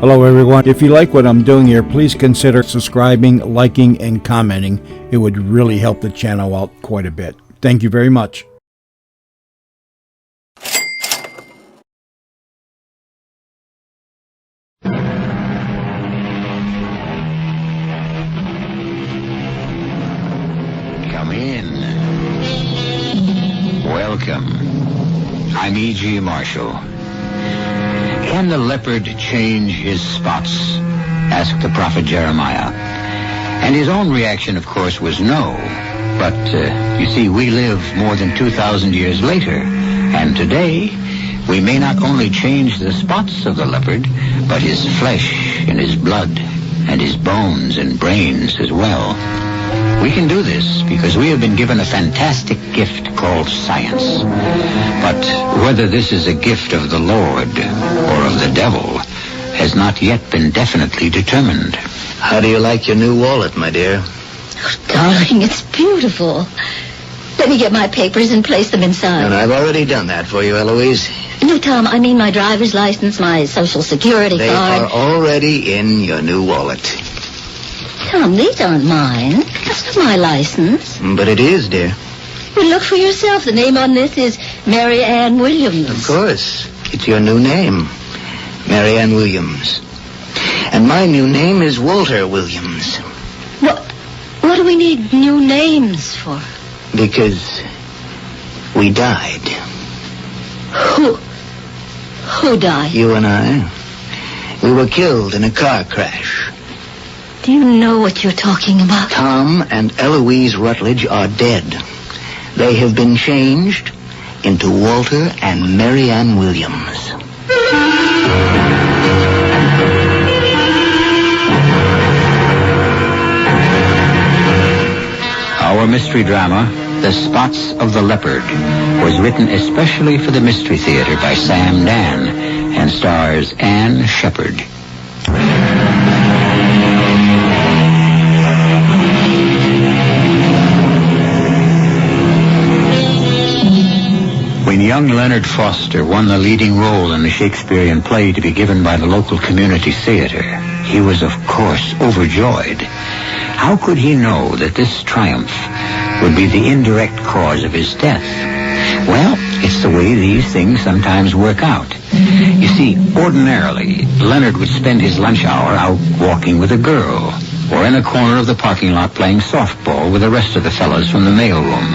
Hello everyone. If you like what I'm doing here, please consider subscribing, liking, and commenting. It would really help the channel out quite a bit. Thank you very much. Come in. Welcome. I'm E.G. Marshall. Can the leopard change his spots? Asked the prophet Jeremiah. And his own reaction, of course, was no. But, you see, we live more than 2,000 years later. And today, we may not only change the spots of the leopard, but his flesh and his blood and his bones and brains as well. We can do this because we have been given a fantastic gift called science. But whether this is a gift of the Lord or of the devil has not yet been definitely determined. How do you like your new wallet, my dear? Oh, darling, it's beautiful. Let me get my papers and place them inside. And I've already done that for you, Eloise. No, Tom, I mean my driver's license, my social security They card. are already in your new wallet. Tom, these aren't mine. That's not my license. But it is, dear. Well, look for yourself. The name on this is Mary Ann Williams. Of course. It's your new name, Mary Ann Williams. And my new name is Walter Williams. What do we need new names for? Because we died. Who died? You and I. We were killed in a car crash. Do you know what you're talking about? Tom and Eloise Rutledge are dead. They have been changed into Walter and Mary Ann Williams. Our mystery drama, The Spots of the Leopard, was written especially for the Mystery Theater by Sam Dan and stars Ann Shepard. When young Leonard Foster won the leading role in the Shakespearean play to be given by the local community theater, he was, of course, overjoyed. How could he know that this triumph would be the indirect cause of his death? Well, it's the way these things sometimes work out. You see, ordinarily, Leonard would spend his lunch hour out walking with a girl, or in a corner of the parking lot playing softball with the rest of the fellows from the mailroom.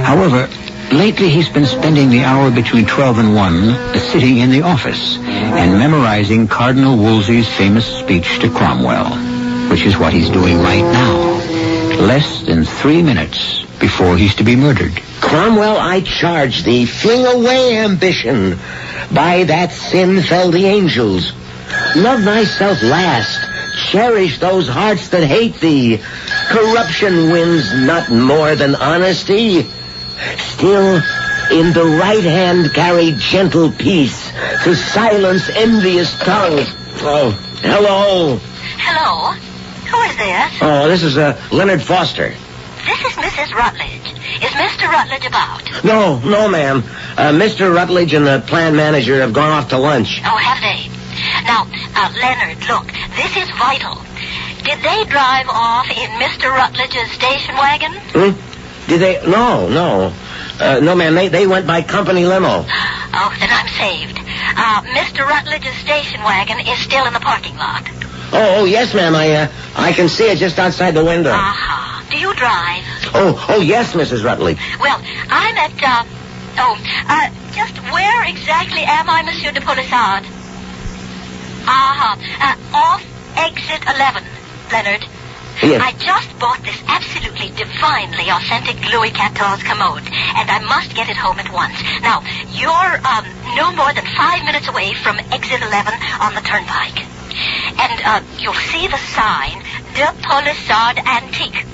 However, lately he's been spending the hour between 12 and 1 sitting in the office and memorizing Cardinal Wolsey's famous speech to Cromwell, which is what he's doing right now, less than 3 minutes before he's to be murdered. Cromwell, I charge thee, fling away ambition. By that sin fell the angels. Love thyself last. Cherish those hearts that hate thee. Corruption wins not more than honesty. Still, in the right hand carry gentle peace to silence envious tongues. Oh, hello. Hello? Who is this? Oh, this is Leonard Foster. This is Mrs. Rutledge. Is Mr. Rutledge about? No, ma'am. Mr. Rutledge and the plant manager have gone off to lunch. Oh, have they? Now, Leonard, look, this is vital. Did they drive off in Mr. Rutledge's station wagon? Did they? No. No, ma'am. They went by company limo. Oh, then I'm saved. Mr. Rutledge's station wagon is still in the parking lot. Oh, yes, ma'am. I can see it just outside the window. Uh-huh. Do you drive? Oh, yes, Mrs. Rutledge. Well, I'm at, just where exactly am I, Monsieur de Polissard? Off exit 11, Leonard. Yes. I just bought this absolutely divinely authentic Louis XIV commode, and I must get it home at once. Now, you're, no more than 5 minutes away from exit 11 on the turnpike. And, you'll see the sign, De Polissard Antique.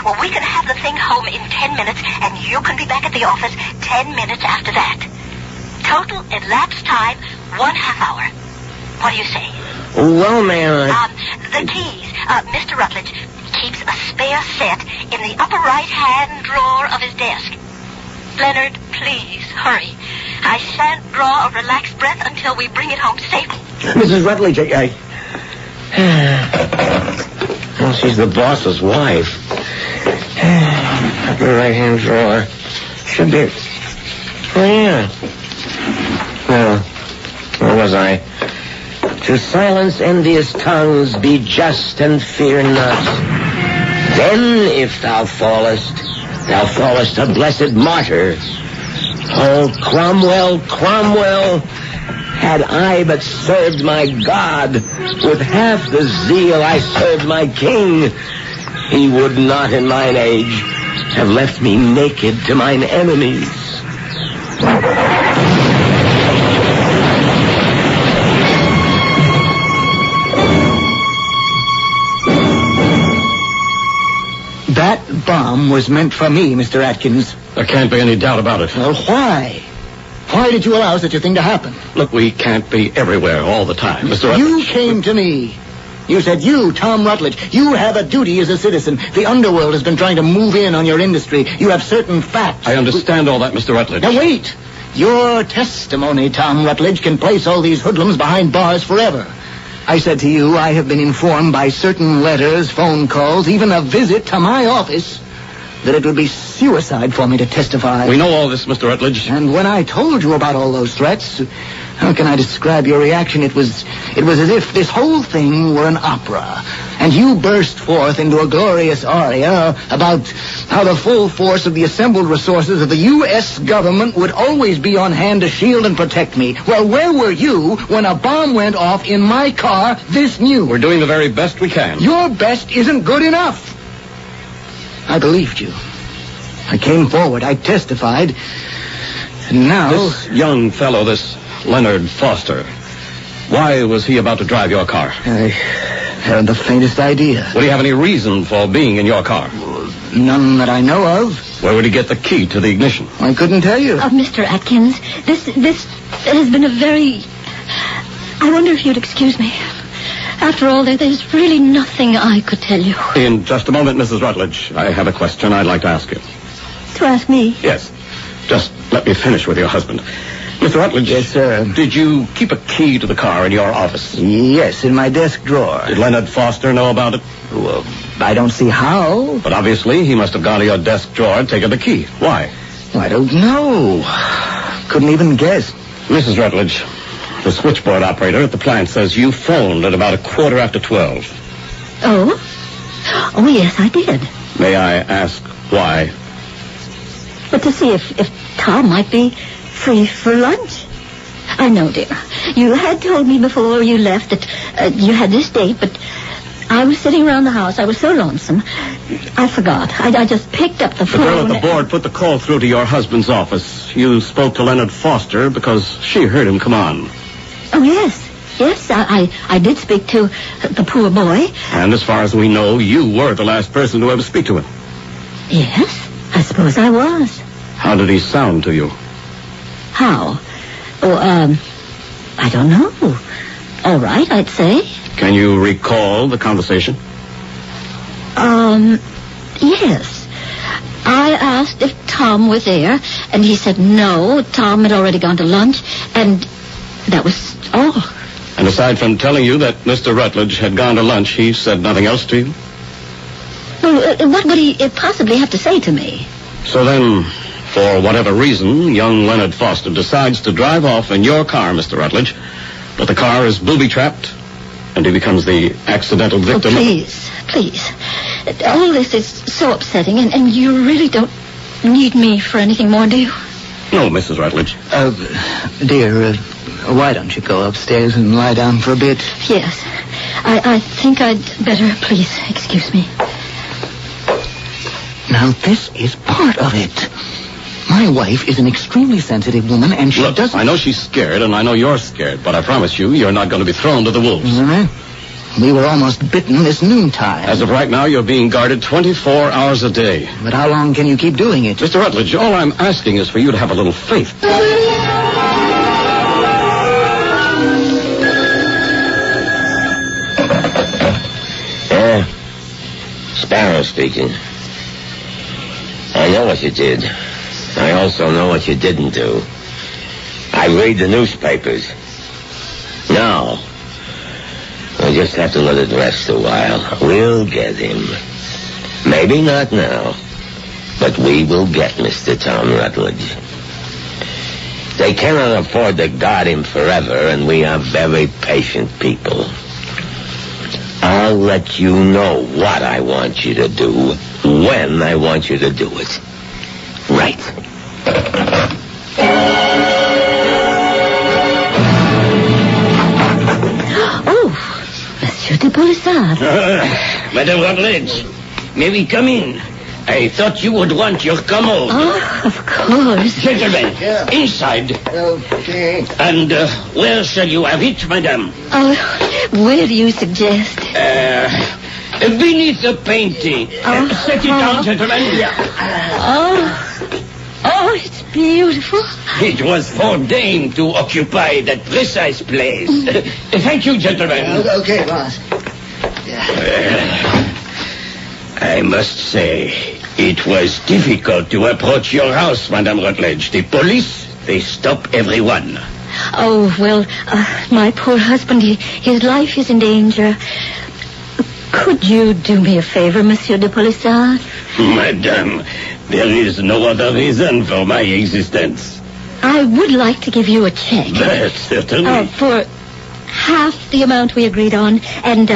Well, we can have the thing home in 10 minutes, and you can be back at the office 10 minutes after that. Total elapsed time, 1/2 hour. What do you say? Well, ma'am, The keys. Mr. Rutledge keeps a spare set in the upper right-hand drawer of his desk. Leonard, please, hurry. I shan't draw a relaxed breath until we bring it home safely. Mrs. Rutledge, well, she's the boss's wife. Up in the right-hand drawer. Should be... Oh, yeah. Well, where was I? To silence envious tongues, be just and fear not. Then, if thou fallest a blessed martyr. Oh, Cromwell, Cromwell, had I but served my God with half the zeal I served my king, he would not in mine age have left me naked to mine enemies. That bomb was meant for me, Mr. Atkins. There can't be any doubt about it. Well, why? Why did you allow such a thing to happen? Look, we can't be everywhere all the time, Mr. Rutledge. You came to me. You said, you, Tom Rutledge, you have a duty as a citizen. The underworld has been trying to move in on your industry. You have certain facts. I understand all that, Mr. Rutledge. Now, wait. Your testimony, Tom Rutledge, can place all these hoodlums behind bars forever. I said to you, I have been informed by certain letters, phone calls, even a visit to my office, that it would be suicide for me to testify. We know all this, Mr. Rutledge. And when I told you about all those threats, how can I describe your reaction? It was as if this whole thing were an opera, and you burst forth into a glorious aria about how the full force of the assembled resources of the U.S. government would always be on hand to shield and protect me. Well, where were you when a bomb went off in my car this new? We're doing the very best we can. Your best isn't good enough. I believed you. I came forward. I testified. And now... This young fellow, this Leonard Foster, why was he about to drive your car? I haven't the faintest idea. Would he have any reason for being in your car? None that I know of. Where would he get the key to the ignition? I couldn't tell you. Mr. Atkins, this has been a very... I wonder if you'd excuse me. After all, there's really nothing I could tell you. In just a moment, Mrs. Rutledge, I have a question I'd like to ask you. To ask me? Yes. Just let me finish with your husband. Mr. Rutledge. Yes, sir. Did you keep a key to the car in your office? Yes, in my desk drawer. Did Leonard Foster know about it? Well, I don't see how. But obviously, he must have gone to your desk drawer and taken the key. Why? I don't know. Couldn't even guess. Mrs. Rutledge, the switchboard operator at the plant says you phoned at about 12:15. Oh? Oh, yes, I did. May I ask why? But to see if Tom might be free for lunch. I know, dear. You had told me before you left that you had this date, but I was sitting around the house. I was so lonesome. I forgot. I just picked up the phone. The girl at the board put the call through to your husband's office. You spoke to Leonard Foster because she heard him come on. Oh, yes. Yes, I did speak to the poor boy. And as far as we know, you were the last person to ever speak to him. Yes, I suppose I was. How did he sound to you? How? Oh, I don't know. All right, I'd say. Can you recall the conversation? Yes. I asked if Tom was there, and he said no, Tom had already gone to lunch, and that was all. And aside from telling you that Mr. Rutledge had gone to lunch, he said nothing else to you? Well, what would he possibly have to say to me? So then, for whatever reason, young Leonard Foster decides to drive off in your car, Mr. Rutledge, but the car is booby-trapped, and he becomes the accidental victim. Oh, please. All this is so upsetting, and you really don't need me for anything more, do you? No, Mrs. Rutledge. Dear, why don't you go upstairs and lie down for a bit? Yes. I think I'd better, please, excuse me. Now, this is part of it. My wife is an extremely sensitive woman, and she Look, doesn't... I know she's scared, and I know you're scared, but I promise you're not going to be thrown to the wolves. We were almost bitten this noontime. As of right now, you're being guarded 24 hours a day. But how long can you keep doing it? Mr. Rutledge, all I'm asking is for you to have a little faith. Sparrow speaking. I know what you did. I also know what you didn't do. I read the newspapers. Now, I just have to let it rest a while. We'll get him. Maybe not now, but we will get Mr. Tom Rutledge. They cannot afford to guard him forever, and we are very patient people. I'll let you know what I want you to do, when I want you to do it. Right. Oh, Monsieur de Polissard. Madame Rutledge, may we come in? I thought you would want your commode. Oh, of course. Gentlemen, inside. Okay. And where shall you have it, madame? Oh, where do you suggest? Beneath the painting. Set it down, gentlemen. Oh, it's beautiful. It was ordained to occupy that precise place. Thank you, gentlemen. Okay, boss. I must say, it was difficult to approach your house, Madame Rutledge. The police, they stop everyone. Oh, well, my poor husband, his life is in danger. Could you do me a favor, Monsieur de Polissard? Madame, there is no other reason for my existence. I would like to give you a check. Certainly. For half the amount we agreed on, and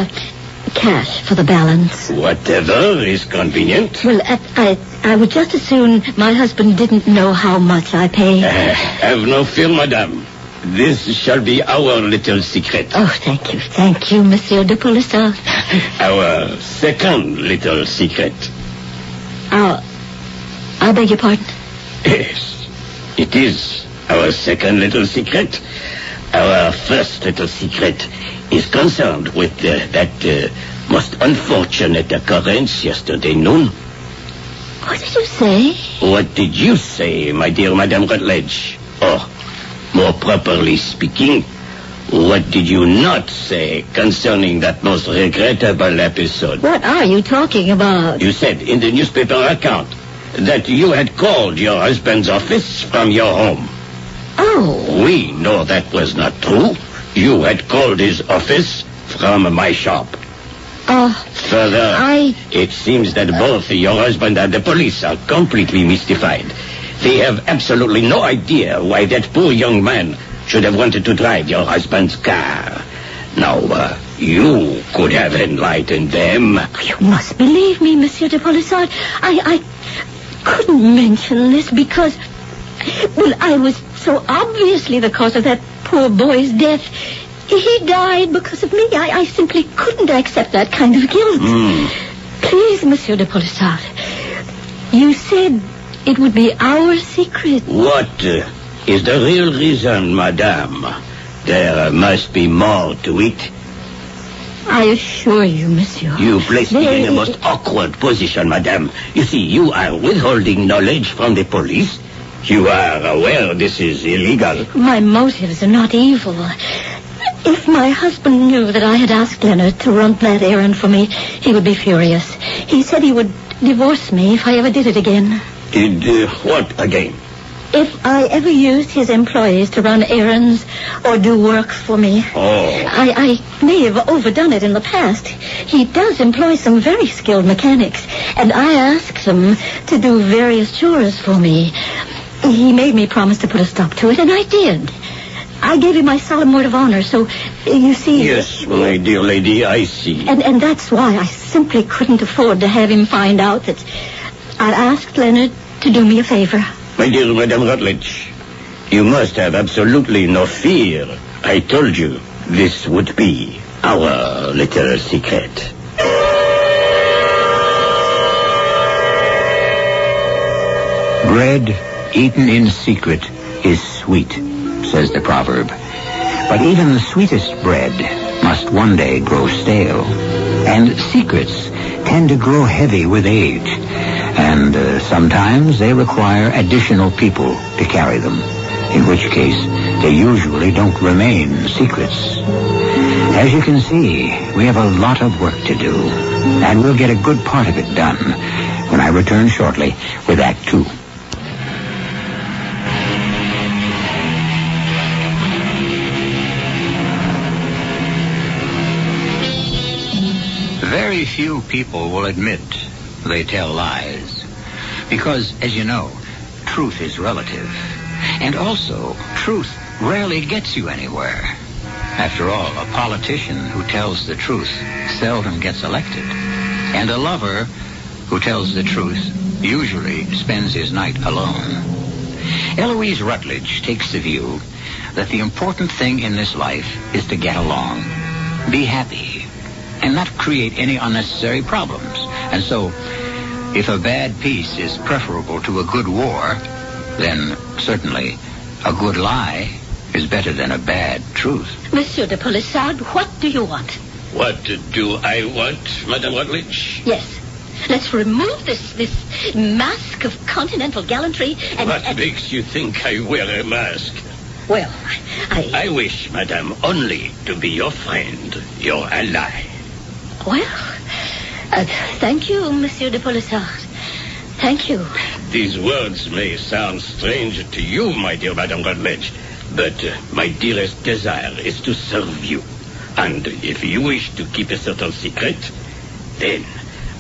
cash for the balance. Whatever is convenient. Well, I would just as soon my husband didn't know how much I pay. Have no fear, madame. This shall be our little secret. Oh, thank you. Thank you, Monsieur de Polissard. Our second little secret. I beg your pardon? Yes, it is our second little secret. Our first little secret is concerned with that most unfortunate occurrence yesterday noon. What did you say? What did you say, my dear Madame Rutledge? Or, more properly speaking, what did you not say concerning that most regrettable episode? What are you talking about? You said in the newspaper account that you had called your husband's office from your home. Oh. We know that was not true. You had called his office from my shop. Further, it seems that both your husband and the police are completely mystified. They have absolutely no idea why that poor young man should have wanted to drive your husband's car. Now, you could have enlightened them. You must believe me, Monsieur de Polissard. I couldn't mention this because, well, I was so obviously the cause of that poor boy's death. He died because of me. I simply couldn't accept that kind of guilt. Please, Monsieur de Polissard, you said it would be our secret. What is the real reason, madame? There must be more to it. I assure you, monsieur. You place me in a most awkward position, madame. You see, you are withholding knowledge from the police. You are aware this is illegal. My motives are not evil. If my husband knew that I had asked Leonard to run that errand for me, he would be furious. He said he would divorce me if I ever did it again. Did what again? If I ever used his employees to run errands or do work for me. Oh. I may have overdone it in the past. He does employ some very skilled mechanics, and I asked them to do various chores for me. He made me promise to put a stop to it, and I did. I gave him my solemn word of honor, so, you see... Yes, my dear lady, I see. And that's why I simply couldn't afford to have him find out that I'd asked Leonard to do me a favor. My dear Madame Rutledge, you must have absolutely no fear. I told you this would be our little secret. Bread eaten in secret is sweet, says the proverb. But even the sweetest bread must one day grow stale. And secrets tend to grow heavy with age. And sometimes they require additional people to carry them, in which case they usually don't remain secrets. As you can see, we have a lot of work to do, and we'll get a good part of it done when I return shortly with Act 2. Very few people will admit they tell lies. Because, as you know, truth is relative. And also, truth rarely gets you anywhere. After all, a politician who tells the truth seldom gets elected. And a lover who tells the truth usually spends his night alone. Eloise Rutledge takes the view that the important thing in this life is to get along, be happy, and not create any unnecessary problems. And so, if a bad peace is preferable to a good war, then certainly a good lie is better than a bad truth. Monsieur de Polissard, what do you want? What do I want, Madame Rutledge? Yes. Let's remove this mask of continental gallantry and... What makes you think I wear a mask? Well, I wish, Madame, only to be your friend, your ally. Well, thank you, Monsieur de Polissard. Thank you. These words may sound strange to you, my dear Madame Rutledge, but my dearest desire is to serve you. And if you wish to keep a certain secret, then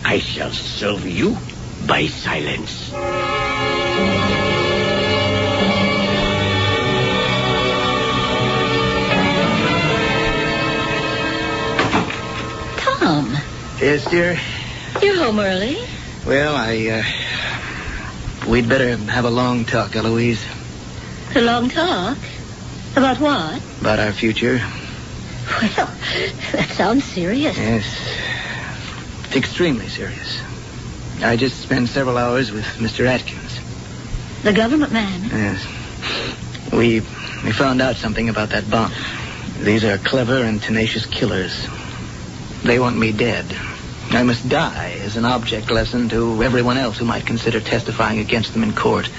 I shall serve you by silence. Tom. Yes, dear? You're home early. Well, we'd better have a long talk, Eloise. A long talk? About what? About our future. Well, that sounds serious. Yes. It's extremely serious. I just spent several hours with Mr. Atkins. The government man? Yes. We found out something about that bomb. These are clever and tenacious killers. They want me dead. I must die as an object lesson to everyone else who might consider testifying against them in court.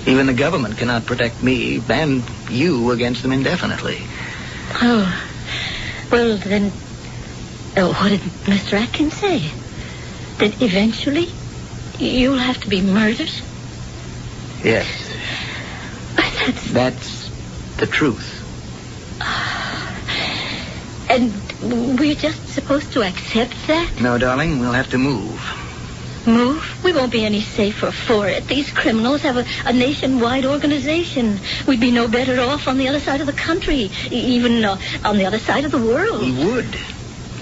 Even the government cannot protect me and you against them indefinitely. Oh. Well, then, what did Mr. Atkins say? That eventually you'll have to be murdered? Yes. That's the truth. And we're just supposed to accept that? No, darling, we'll have to move. Move? We won't be any safer for it. These criminals have a nationwide organization. We'd be no better off on the other side of the country, even on the other side of the world. We would,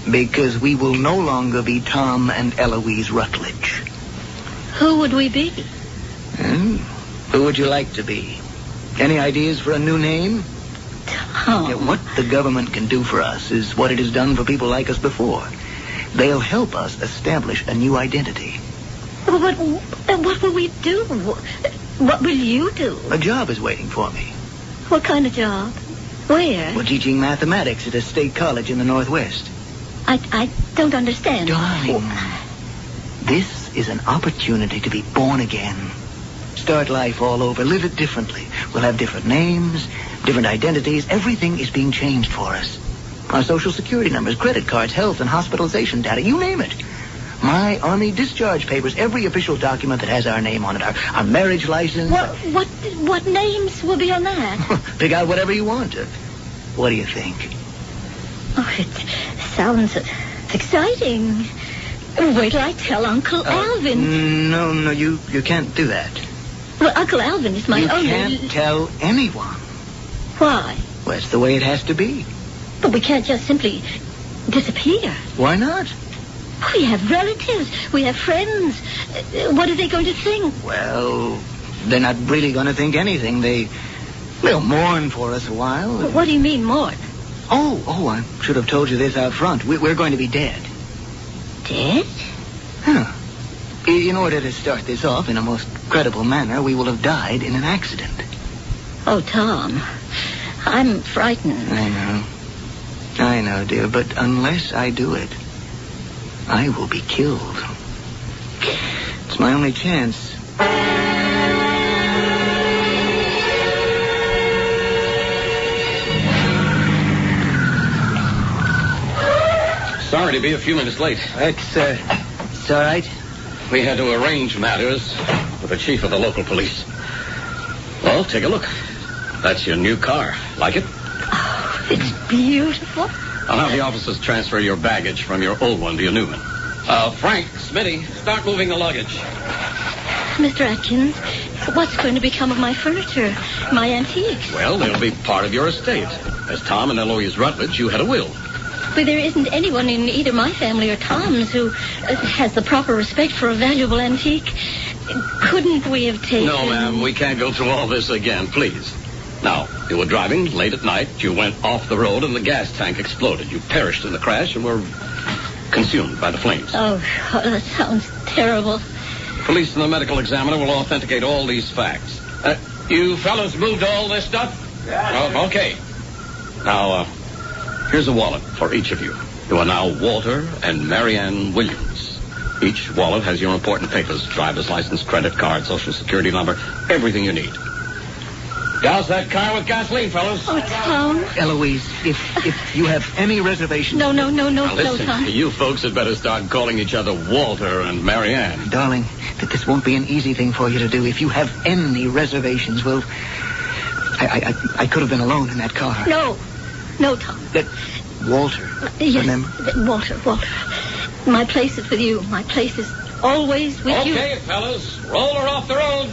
because we will no longer be Tom and Eloise Rutledge. Who would we be? Who would you like to be? Any ideas for a new name? Tom. Yeah, what the government can do for us is what it has done for people like us before. They'll help us establish a new identity. What will we do? What will you do? A job is waiting for me. What kind of job? Where? We're teaching mathematics at a state college in the Northwest. I don't understand. Darling, this is an opportunity to be born again. Start life all over. Live it differently. We'll have different names, different identities. Everything is being changed for us. Our social security numbers, credit cards, health and hospitalization data, you name it. My Army discharge papers, every official document that has our name on it, our marriage license. What names will be on that? Pick out whatever you want. What do you think? Oh, it sounds exciting. Wait till I tell Uncle Alvin. No, you can't do that. Well, Uncle Alvin is my only... You can't tell anyone. Why? Well, it's the way it has to be. But we can't just simply disappear. Why not? We have relatives. We have friends. What are they going to think? Well, they're not really going to think anything. They'll mourn for us a while. What do you mean, mourn? Oh, I should have told you this out front. We're going to be dead. Dead? Huh. In order to start this off in a most credible manner, we will have died in an accident. Oh, Tom, I'm frightened. I know, dear, but unless I do it, I will be killed. It's my only chance. Sorry to be a few minutes late. It's all right. We had to arrange matters with the chief of the local police. Well, take a look. That's your new car. Like it? Oh, it's beautiful. I'll have the officers transfer your baggage from your old one to your new one. Frank, Smitty, start moving the luggage. Mr. Atkins, what's going to become of my furniture, my antiques? Well, they'll be part of your estate. As Tom and Eloise Rutledge, you had a will. But there isn't anyone in either my family or Tom's who has the proper respect for a valuable antique. Couldn't we have taken... No, ma'am, we can't go through all this again, please. Now, you were driving late at night. You went off the road and the gas tank exploded. You perished in the crash and were consumed by the flames. Oh, that sounds terrible. Police and the medical examiner will authenticate all these facts. You fellas moved all this stuff? Yeah. Oh, okay. Now, here's a wallet for each of you. You are now Walter and Marianne Williams. Each wallet has your important papers, driver's license, credit card, social security number, everything you need. Douse that car with gasoline, fellas. Oh, Tom. Eloise, if you have any reservations... No, Listen, Tom. you folks had better start calling each other Walter and Marianne. Darling, that this won't be an easy thing for you to do. If you have any reservations, well... I could have been alone in that car. No, Tom. Walter, Yes, remember? Walter. My place is with you. My place is always with you. Okay, fellas, roll her off the road.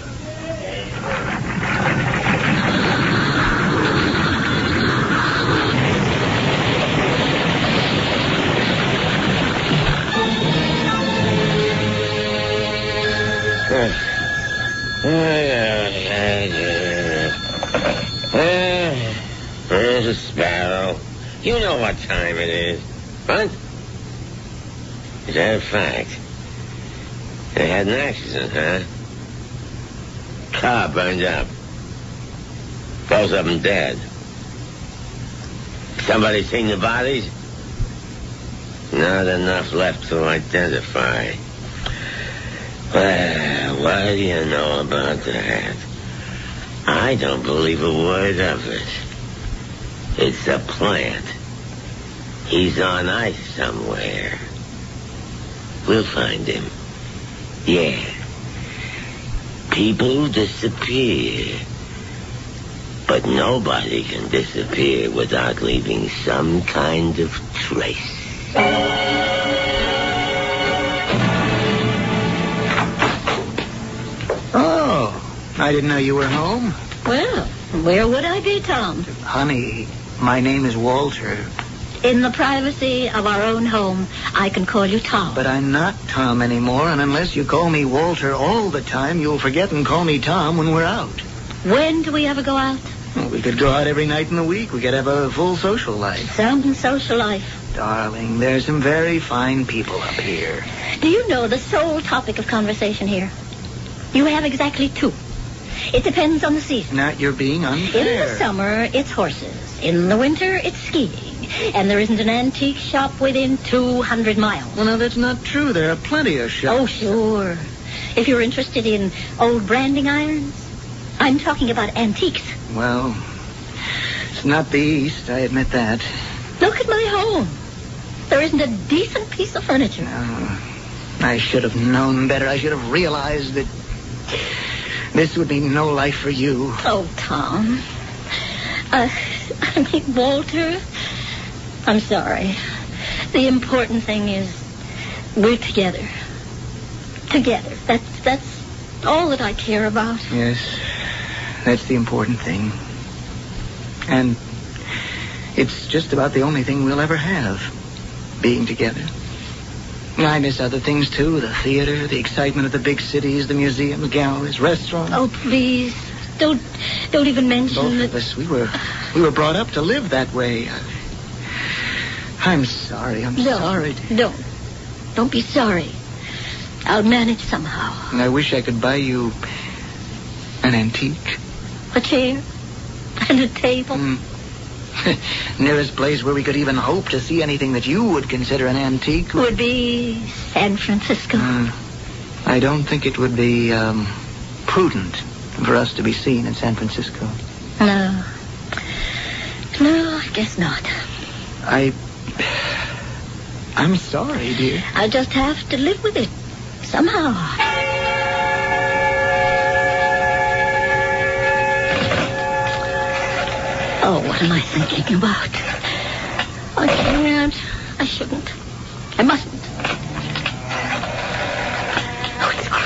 Sparrow, you know what time it is. What? Is that a fact? They had an accident, huh? Car burned up. Both of them dead. Somebody seen the bodies? Not enough left to identify. Well, what do you know about that? I don't believe a word of it. It's a plant. He's on ice somewhere. We'll find him. Yeah. People disappear. But nobody can disappear without leaving some kind of trace. Oh, I didn't know you were home. Well, where would I be, Tom? Honey, my name is Walter. In the privacy of our own home, I can call you Tom. But I'm not Tom anymore, and unless you call me Walter all the time, you'll forget and call me Tom when we're out. When do we ever go out? Well, we could go out every night in the week. We could have a full social life. Some social life. Darling, there's some very fine people up here. Do you know the sole topic of conversation here? You have exactly two. It depends on the season. Not you're being unfair. In the summer, it's horses. In the winter, it's skiing. And there isn't an antique shop within 200 miles. Well, no, that's not true. There are plenty of shops. Oh, sure. If you're interested in old branding irons, I'm talking about antiques. Well, it's not the East, I admit that. Look at my home. There isn't a decent piece of furniture. I should have known better. I should have realized that this would be no life for you. Oh, Tom. Walter, I'm sorry. The important thing is we're together. Together. That's all that I care about. Yes, that's the important thing. And it's just about the only thing we'll ever have, being together. I miss other things, too. The theater, the excitement of the big cities, the museums, galleries, restaurants. Oh, please. Don't even mention Both that. of us, we were brought up to live that way. I'm sorry. I'm sorry. Don't be sorry. I'll manage somehow. And I wish I could buy you an antique. A chair and a table. Nearest place where we could even hope to see anything that you would consider an antique would be San Francisco. I don't think it would be prudent for us to be seen in San Francisco. No, I guess not. I'm sorry, dear. I'll just have to live with it somehow. Oh, what am I thinking about? I can't. I shouldn't. I mustn't.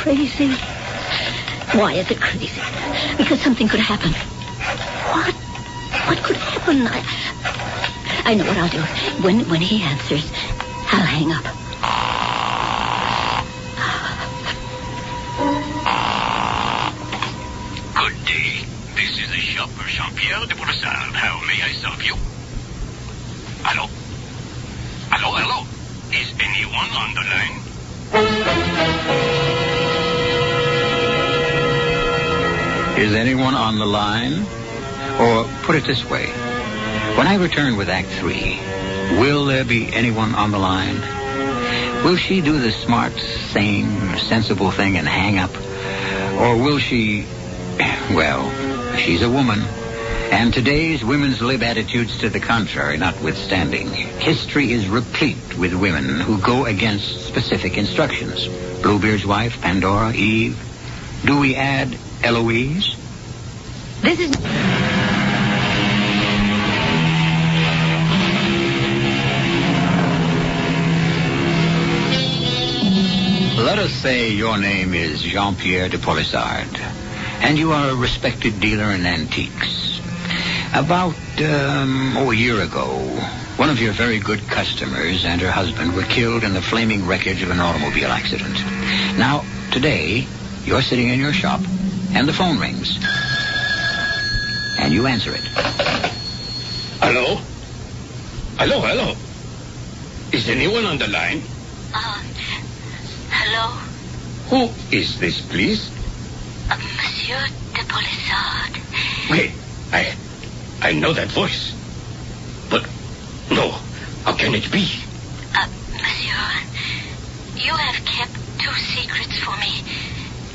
crazy? Why is it crazy? Because something could happen. What? What could happen? I know what I'll do. When he answers, I'll hang up. Good day. This is the shopper, Jean-Pierre de Bourissard. How may I serve you? Hello? Hello, hello? Is anyone on the line? Is anyone on the line? Or put it this way. When I return with Act 3, will there be anyone on the line? Will she do the smart, sane, sensible thing and hang up? Or will she... Well, she's a woman. And today's women's lib attitudes to the contrary notwithstanding, history is replete with women who go against specific instructions. Bluebeard's wife, Pandora, Eve. Do we add Eloise? This is... Let us say your name is Jean-Pierre de Polissard, and you are a respected dealer in antiques. About, a year ago, one of your very good customers and her husband were killed in the flaming wreckage of an automobile accident. Now, today, you're sitting in your shop, and the phone rings. And you answer it. Hello? Hello, hello? Is anyone on the line? Hello? Who is this, please? Monsieur de Polissard. Wait, I know that voice. But, no, how can it be? Monsieur, you have kept 2 secrets for me.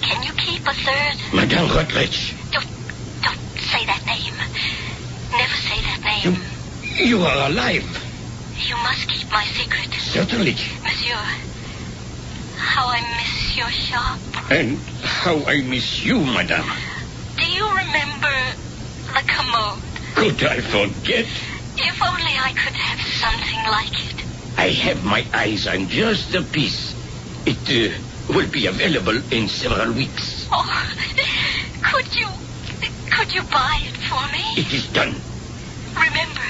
Can you keep a third? Madame Rutledge. Don't say that name. Never say that name. You are alive. You must keep my secret. Certainly. Monsieur, how I miss your shop. And how I miss you, madame. Do you remember the commode? Could I forget? If only I could have something like it. I have my eyes on just a piece. It will be available in several weeks. Oh, could you buy it for me? It is done. Remember,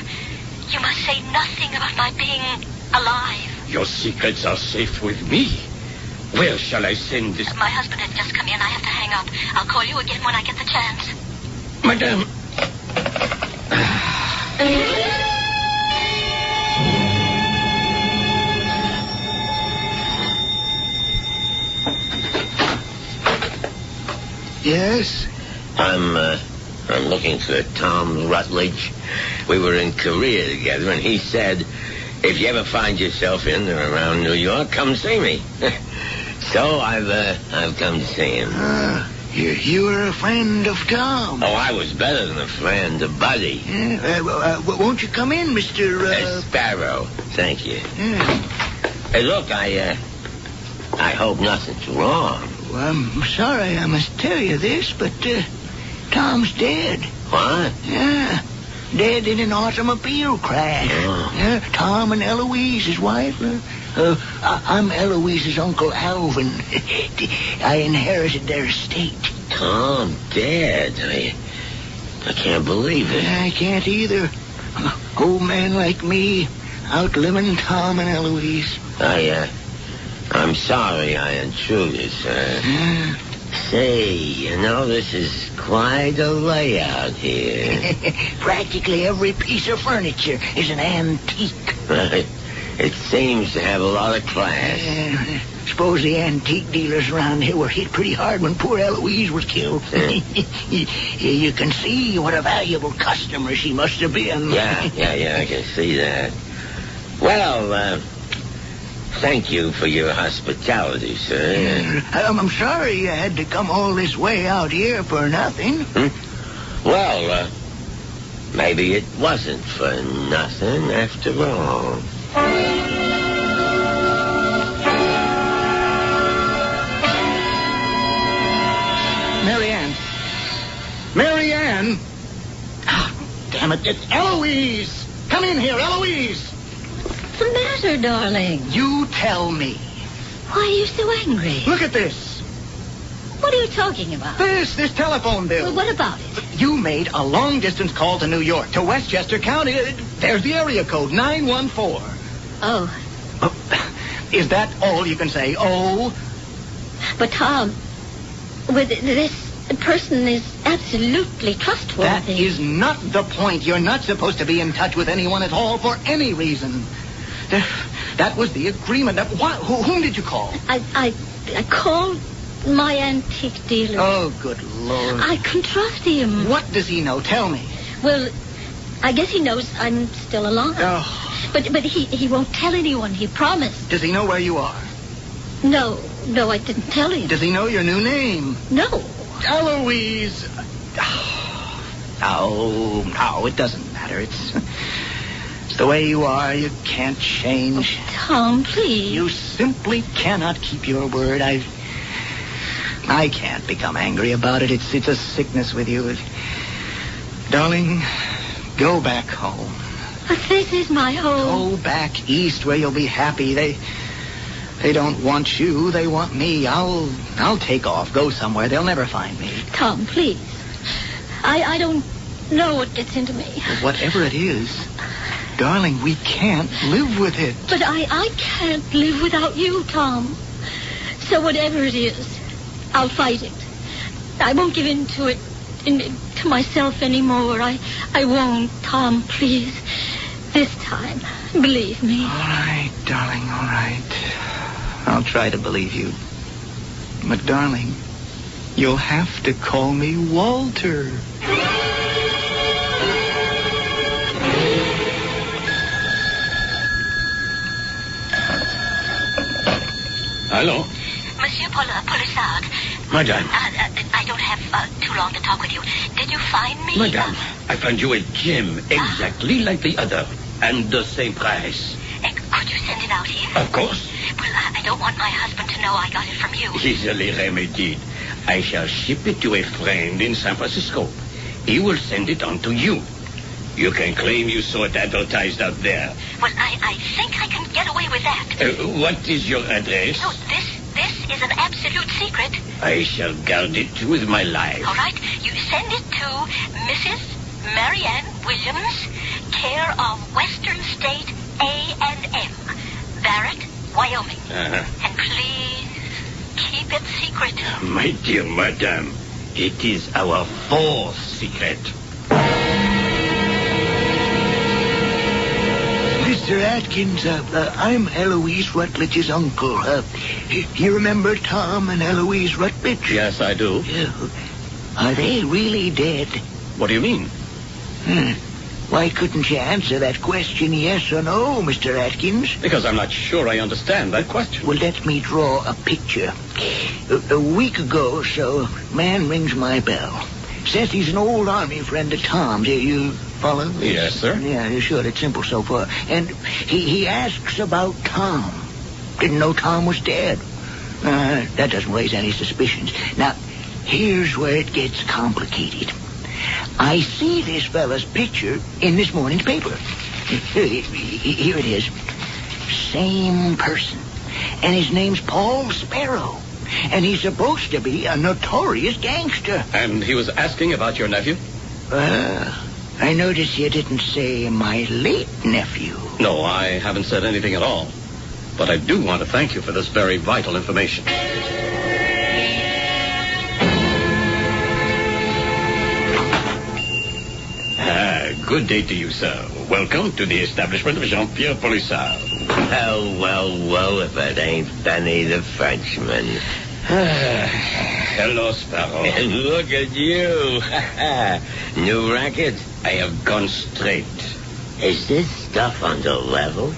you must say nothing about my being alive. Your secrets are safe with me. Where shall I send this? My husband has just come in. I have to hang up. I'll call you again when I get the chance. Madame. Yes? I'm looking for Tom Rutledge. We were in Korea together, and he said, if you ever find yourself in or around New York, come see me. So I've come to see him. You were a friend of Tom. Oh, I was better than a friend, a buddy. Won't you come in, Mr. Sparrow. Thank you. Hey, look, I hope nothing's wrong. Well, I'm sorry I must tell you this, but Tom's dead. What? Yeah, dead in an automobile crash. Oh. Yeah, Tom and Eloise, his wife. I'm Eloise's Uncle Alvin. I inherited their estate. Tom dead. I can't believe it. I can't either. Old man like me, outliving Tom and Eloise. I'm sorry I intruded, sir. Say, this is quite a layout here. Practically every piece of furniture is an antique. It seems to have a lot of class. Suppose the antique dealers around here were hit pretty hard when poor Eloise was killed. You can see what a valuable customer she must have been. Yeah, I can see that. Well, thank you for your hospitality, sir. I'm sorry you had to come all this way out here for nothing. Well, maybe it wasn't for nothing after all. Marianne! Oh, damn it, it's Eloise! Come in here, Eloise! What's the matter, darling? You tell me. Why are you so angry? Look at this. What are you talking about? This telephone bill. Well, what about it? You made a long-distance call to New York, to Westchester County. There's the area code, 914. Oh. Is that all you can say? Oh? But, Tom, this person is absolutely trustworthy. That is not the point. You're not supposed to be in touch with anyone at all for any reason. That was the agreement. Whom did you call? I called my antique dealer. Oh, good Lord. I can trust him. What does he know? Tell me. Well, I guess he knows I'm still alive. Oh. But he won't tell anyone. He promised. Does he know where you are? No, I didn't tell him. Does he know your new name? No. Eloise. No, it doesn't matter. It's the way you are. You can't change. Oh, Tom, please. You simply cannot keep your word. I can't become angry about it. It's a sickness with you. Darling, go back home. But this is my home. Go back east where you'll be happy. They don't want you. They want me. I'll take off. Go somewhere. They'll never find me. Tom, please. I don't know what gets into me. But whatever it is, darling, we can't live with it. But I can't live without you, Tom. So whatever it is, I'll fight it. I won't give in to it, to myself anymore. I won't, Tom, please. This time, believe me. All right, darling, all right. I'll try to believe you. But, darling, you'll have to call me Walter. Hello? Monsieur Polissard. Madame. I don't have too long to talk with you. Did you find me? Madame, I found you a gem exactly like the other. And the same price. Could you send it out here? Of course. Well, I don't want my husband to know I got it from you. Easily remedied. I shall ship it to a friend in San Francisco. He will send it on to you. You can claim you saw it advertised out there. Well, I think I can get away with that. What is your address? No, this is an absolute secret. I shall guard it with my life. All right. You send it to Mrs. Marianne Williams, care of Western State A&M, Barrett, Wyoming. Uh-huh. And please keep it secret. My dear madame, it is our fourth secret. Mr. Atkins, I'm Eloise Rutledge's uncle. You remember Tom and Eloise Rutledge? Yes, I do. Are they really dead? What do you mean? Why couldn't you answer that question yes or no, Mr. Atkins? Because I'm not sure I understand that question. Well, let me draw a picture. A week ago or so, man rings my bell. Says he's an old army friend of Tom's. You follow? Yes, sir. Yeah, sure. It's simple so far. And he asks about Tom. Didn't know Tom was dead. That doesn't raise any suspicions. Now, here's where it gets complicated. I see this fella's picture in this morning's paper. Here it is. Same person. And his name's Paul Sparrow. And he's supposed to be a notorious gangster. And he was asking about your nephew? I notice you didn't say my late nephew. No, I haven't said anything at all. But I do want to thank you for this very vital information. Good day to you, sir. Welcome to the establishment of Jean-Pierre Polissard. Well, if it ain't Benny the Frenchman. Hello, Sparrow. And look at you. New racket? I have gone straight. Is this stuff on the level?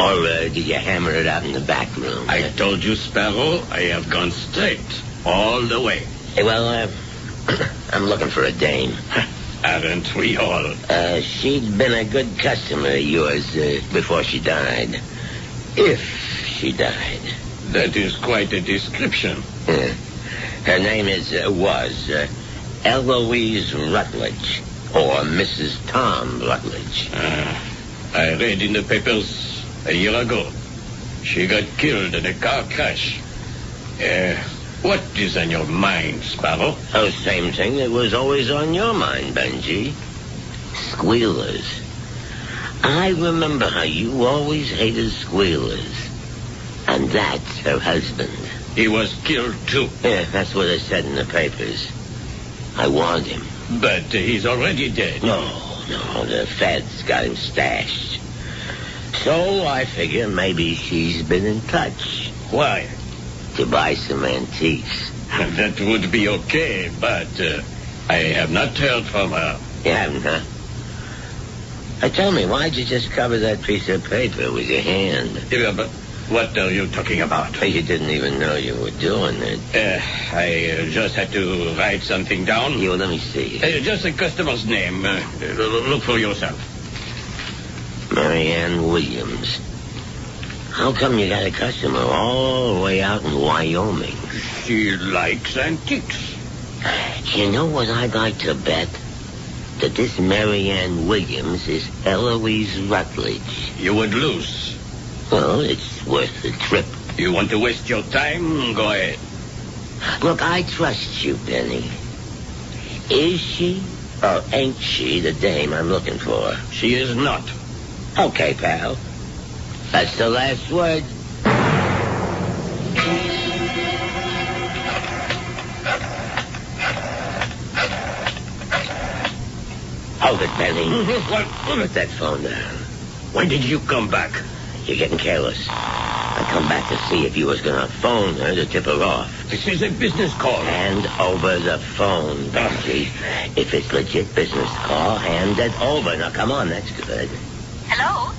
Or did you hammer it out in the back room? I told you, Sparrow, I have gone straight. All the way. Well, I'm looking for a dame. Haven't we all? She'd been a good customer of yours before she died. If she died. That is quite a description. Her name was Eloise Rutledge, or Mrs. Tom Rutledge. I read in the papers a year ago. She got killed in a car crash. What is on your mind, Sparrow? The same thing that was always on your mind, Benji. Squealers. I remember how you always hated squealers. And that's her husband. He was killed, too. Yeah, that's what it said in the papers. I warned him. But he's already dead. No, the feds got him stashed. So I figure maybe she's been in touch. Why? To buy some antiques. That would be okay, but I have not heard from her. You haven't, huh? Tell me, why'd you just cover that piece of paper with your hand? Yeah, but what are you talking about? You didn't even know you were doing it. I just had to write something down. Let me see. Just a customer's name. Look for yourself. Marianne Williams. How come you got a customer all the way out in Wyoming? She likes antiques. You know what I'd like to bet? That this Marianne Williams is Eloise Rutledge. You would lose. Well, it's worth the trip. You want to waste your time? Go ahead. Look, I trust you, Benny. Is she or ain't she the dame I'm looking for? She is not. Okay, pal. That's the last word. Hold it, Benny. What? Put that phone down. When did you come back? You're getting careless. I come back to see if you was going to phone her to tip her off. This is a business call. Hand over the phone, Benji. If it's legit business call, hand it over. Now, come on, that's good. Hello?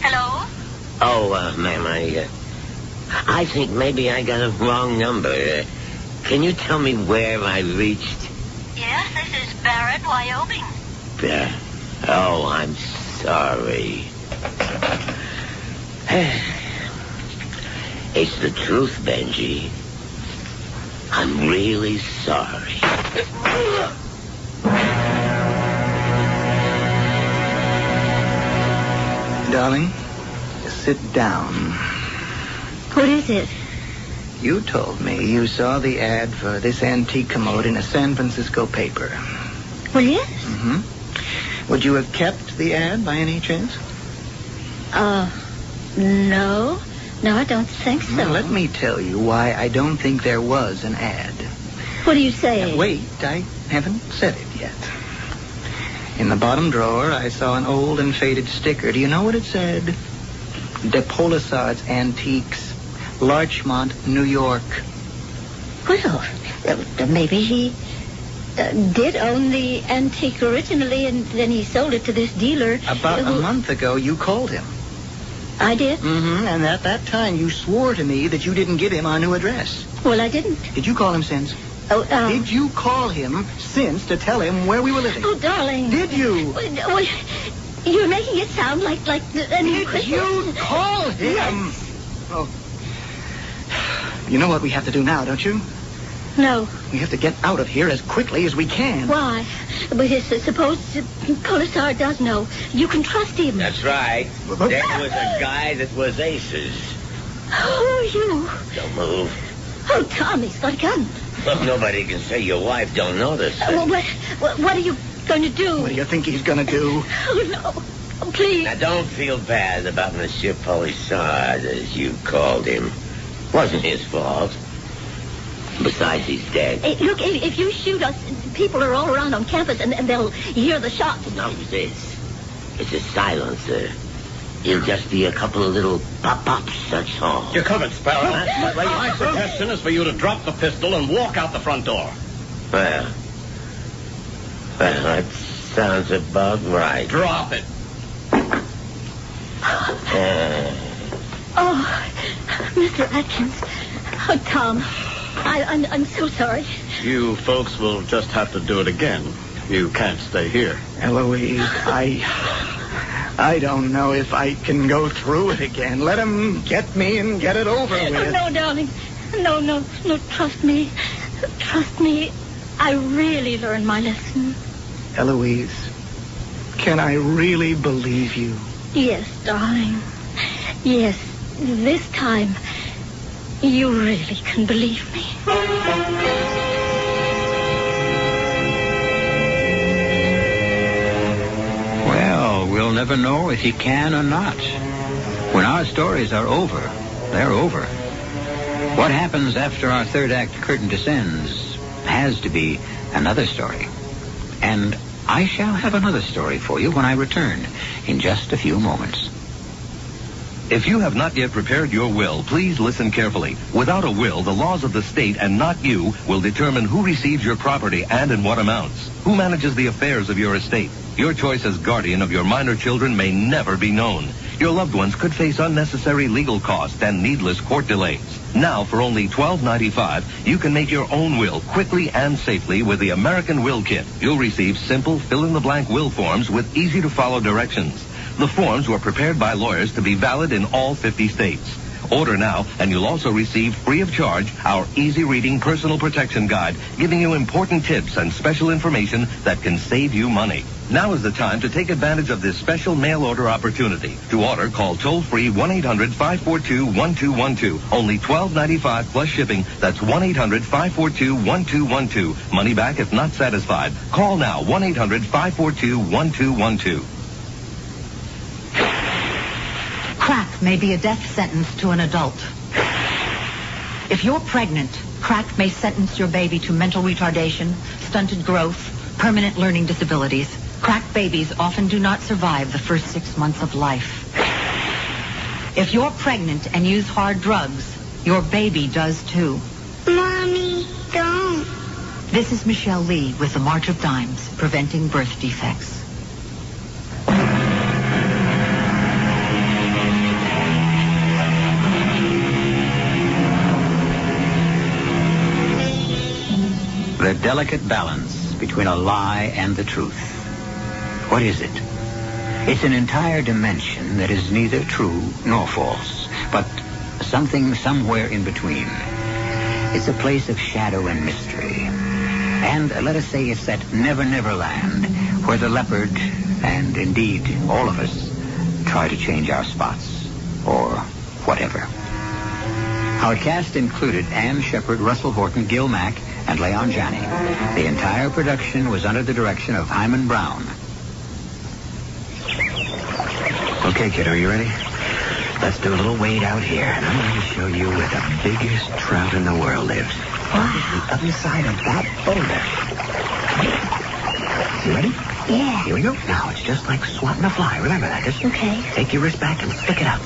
Hello? Oh, ma'am, I think maybe I got a wrong number. Can you tell me where I reached? Yes, this is Barrett, Wyoming. Oh, I'm sorry. It's the truth, Benji. I'm really sorry. Darling, sit down. What is it? You told me you saw the ad for this antique commode in a San Francisco paper. Well, yes. Mm-hmm. Would you have kept the ad by any chance? No. No, I don't think so. Well, let me tell you why I don't think there was an ad. What are you saying? Now, wait, I haven't said it yet. In the bottom drawer, I saw an old and faded sticker. Do you know what it said? De Polisard's Antiques, Larchmont, New York. Well, maybe he did own the antique originally, and then he sold it to this dealer. About a month ago, you called him. I did? Mm-hmm, and at that time, you swore to me that you didn't give him our new address. Well, I didn't. Did you call him since? Did you call him since to tell him where we were living? Oh, darling. Did you? Well, you're making it sound like an Did you call him? Yes. Oh. You know what we have to do now, don't you? No. We have to get out of here as quickly as we can. Why? But suppose Polisard does know. You can trust him. That's right. There was a guy that was aces. Oh, you. Don't move. Oh, Tommy's got a gun. Look, nobody can say your wife don't know this. Well, what are you going to do? What do you think he's going to do? Oh, no. Oh, please. Now, don't feel bad about Monsieur Polisard, as you called him. Wasn't his fault. Besides, he's dead. Hey, look, if you shoot us, people are all around on campus, and they'll hear the shots. Now, this. It's a silencer. It'll just be a couple of little pop-pops, that's all. You're covered, Sparrow. My suggestion is for you to drop the pistol and walk out the front door. Well, that sounds about right. Drop it. Oh, Mr. Atkins. Oh, Tom. I'm so sorry. You folks will just have to do it again. You can't stay here. Eloise, I don't know if I can go through it again. Let him get me and get it over with. No, darling. No, trust me. Trust me. I really learned my lesson. Eloise, can I really believe you? Yes, darling. Yes, this time You really can believe me. Well, we'll never know if he can or not. When our stories are over, they're over. What happens after our third act curtain descends has to be another story. And I shall have another story for you when I return in just a few moments. If you have not yet prepared your will, please listen carefully. Without a will, the laws of the state and not you will determine who receives your property and in what amounts. Who manages the affairs of your estate. Your choice as guardian of your minor children may never be known. Your loved ones could face unnecessary legal costs and needless court delays. Now, for only $12.95, you can make your own will quickly and safely with the American Will Kit. You'll receive simple, fill-in-the-blank will forms with easy-to-follow directions. The forms were prepared by lawyers to be valid in all 50 states. Order now, and you'll also receive free of charge our easy-reading personal protection guide, giving you important tips and special information that can save you money. Now is the time to take advantage of this special mail order opportunity. To order, call toll-free 1-800-542-1212. Only $12.95 plus shipping. That's 1-800-542-1212. Money back if not satisfied. Call now, 1-800-542-1212. Crack may be a death sentence to an adult. If you're pregnant, crack may sentence your baby to mental retardation, stunted growth, permanent learning disabilities. Crack babies often do not survive the first 6 months of life. If you're pregnant and use hard drugs, your baby does too. Mommy, don't. This is Michelle Lee with the March of Dimes, preventing birth defects. The delicate balance between a lie and the truth. What is it? It's an entire dimension that is neither true nor false, but something somewhere in between. It's a place of shadow and mystery. And let us say it's that Never Never Land where the Leopard, and indeed all of us, try to change our spots, or whatever. Our cast included Ann Shepard, Russell Horton, Gil Mack, and Leon Janney. The entire production was under the direction of Hyman Brown. Okay, kid, are you ready? Let's do a little wade out here, and I'm going to show you where the biggest trout in the world lives. Wow. The other side of that boulder. You ready? Yeah. Here we go. Now, it's just like swatting a fly. Remember that. Just take your wrist back and stick it out.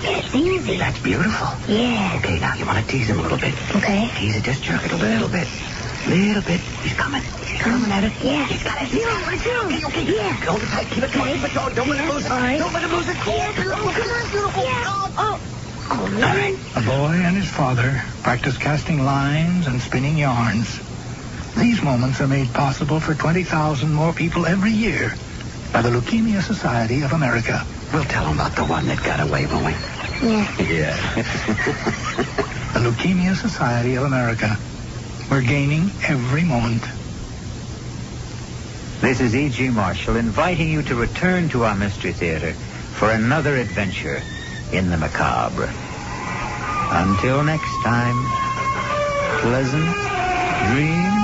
It's easy. That's beautiful. Yeah. Okay, now you want to tease him a little bit. Okay. Tease it, just jerk it a little bit. Little bit. He's coming. He's coming at it. Yeah. He's got it. Okay. Yeah. Hold it tight. Keep it going. Keep it going. Don't let him lose it. All right. Don't let him lose it. Yeah. Beautiful. Come on, beautiful. Yeah. Oh, All right. A boy and his father practice casting lines and spinning yarns. These moments are made possible for 20,000 more people every year by the Leukemia Society of America. We'll tell him about the one that got away, won't we? Yeah. The Leukemia Society of America. We're gaining every moment. This is E.G. Marshall inviting you to return to our Mystery Theater for another adventure in the macabre. Until next time, pleasant dreams.